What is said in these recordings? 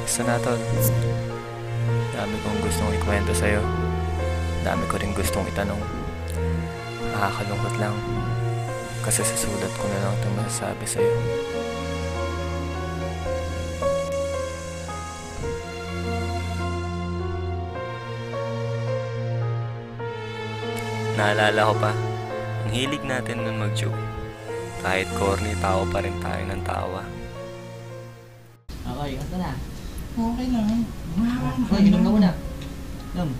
Basta na tol, dami kong gustong ikwento sa'yo. Dami ko rin gustong itanong. Nakakalungkot lang kasi sa sulat ko na lang itong masasabi sa'yo. Naalala ko pa, ang hilig natin nun mag-joke. Kahit corny, tawa pa rin tayo ng tawa. Okay, ito na. Okay lang. Okay, ginom ka muna. Ginom.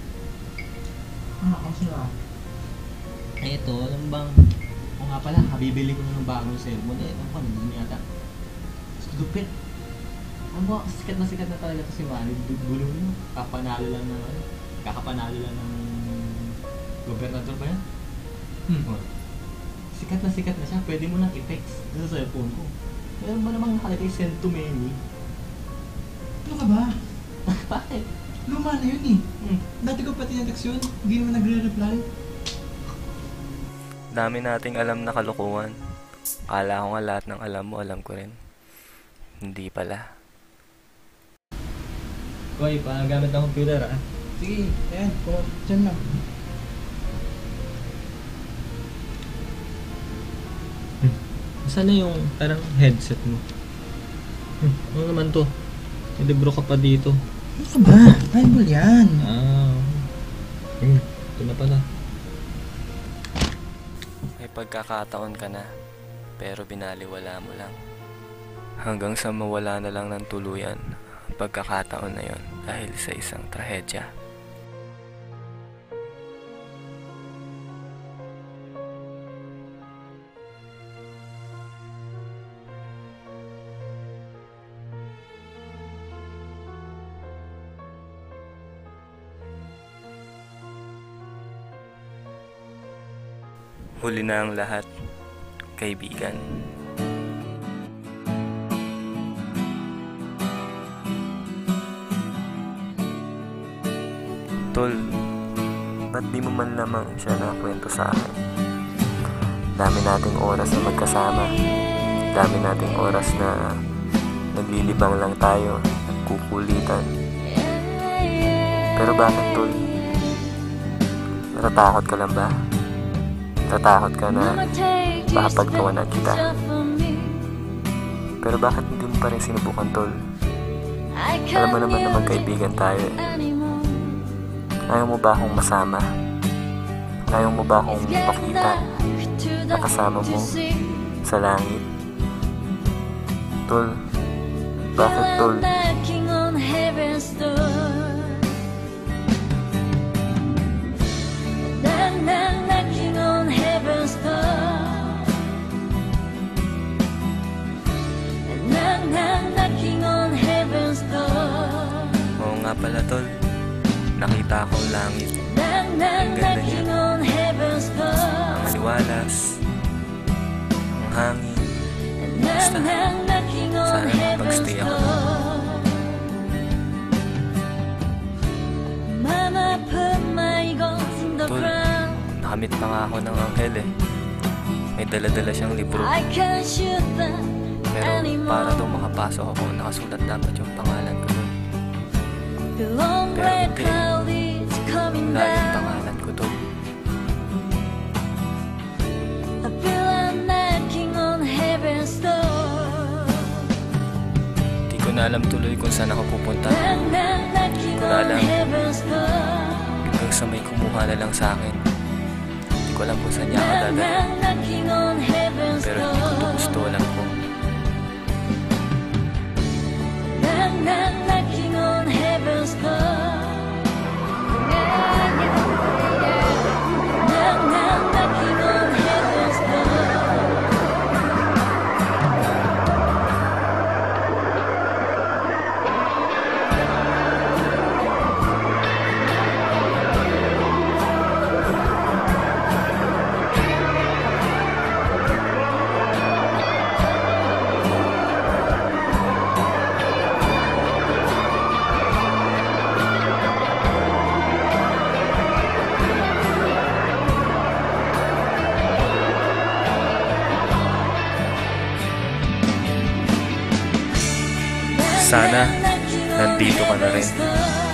Ano kasi ah? Ay, ito, alam bang... O nga pala, kabibili ko na ng bagong cellphone. Eh, ano ka, nandun yata. Lupit. Ano ba, sikat na talaga ito si Manny. Gulo mo. Kakapanalo lang ng gobernador ba yan? Sikat na siya. Pwede mo nang i-text sa cellphone ko. Meron ba namang nakalagay send to many? Ano ka ba? Bakit? Luma na yun eh. Dati ko pati yung text yun. Hindi mo nagre-reply. Dami nating alam na kalokohan. Akala ko nga lahat ng alam mo, alam ko rin. Hindi pala. Koy, panagamit ng computer ah. Sige, ayan. Diyan lang. Saan na yung parang headset mo? Ano naman to? May libro ka pa dito. Ano ka ba? Bible yan. Ito na pala. May pagkakataon ka na, pero binaliwala mo lang. Hanggang sa mawala na lang ng tuluyan ang pagkakataon na yon dahil sa isang trahedya. Huli na ang lahat, kaibigan. Tol, ba't di mo man lamang siya nakwento sa akin? Dami nating oras na magkasama. Dami nating oras na naglilibang lang tayo, nagkukulitan. Pero bakit, Tol? Natatakot ka lang ba? Natatakot ka na baka pagtawanan kita. Pero bakit hindi mo pa rin sinubukan, Tol? Alam mo naman na magkaibigan tayo eh. Ayaw mo ba akong masama? Ayaw mo ba akong makita na kasama mo sa langit? Tol, bakit, Tol? Oo nga pala, Tol. Nakita ko ang langit. Ang ganda niya. Ang aliwalas. Ang hangin. Basta, sana mapag-stay ako. Tol, nakamit pa nga ako ng anghel eh. May dala-dala siyang libro. Pero para daw makapasok ako, nakasulat dapat yung pangalan ko doon. Pero hindi. Wala yung pangalan ko doon. Di ko na alam tuloy kung saan ako pupunta. Di ko na alam. Hanggang sa may kumuha na lang sa akin. Di ko alam kung saan niya ako dadalhin. Pero hindi ko ito gusto, alam ko. Knocking on heaven's door. Knocking on heaven's door. Sana nandito ka na rin. Heaven's door.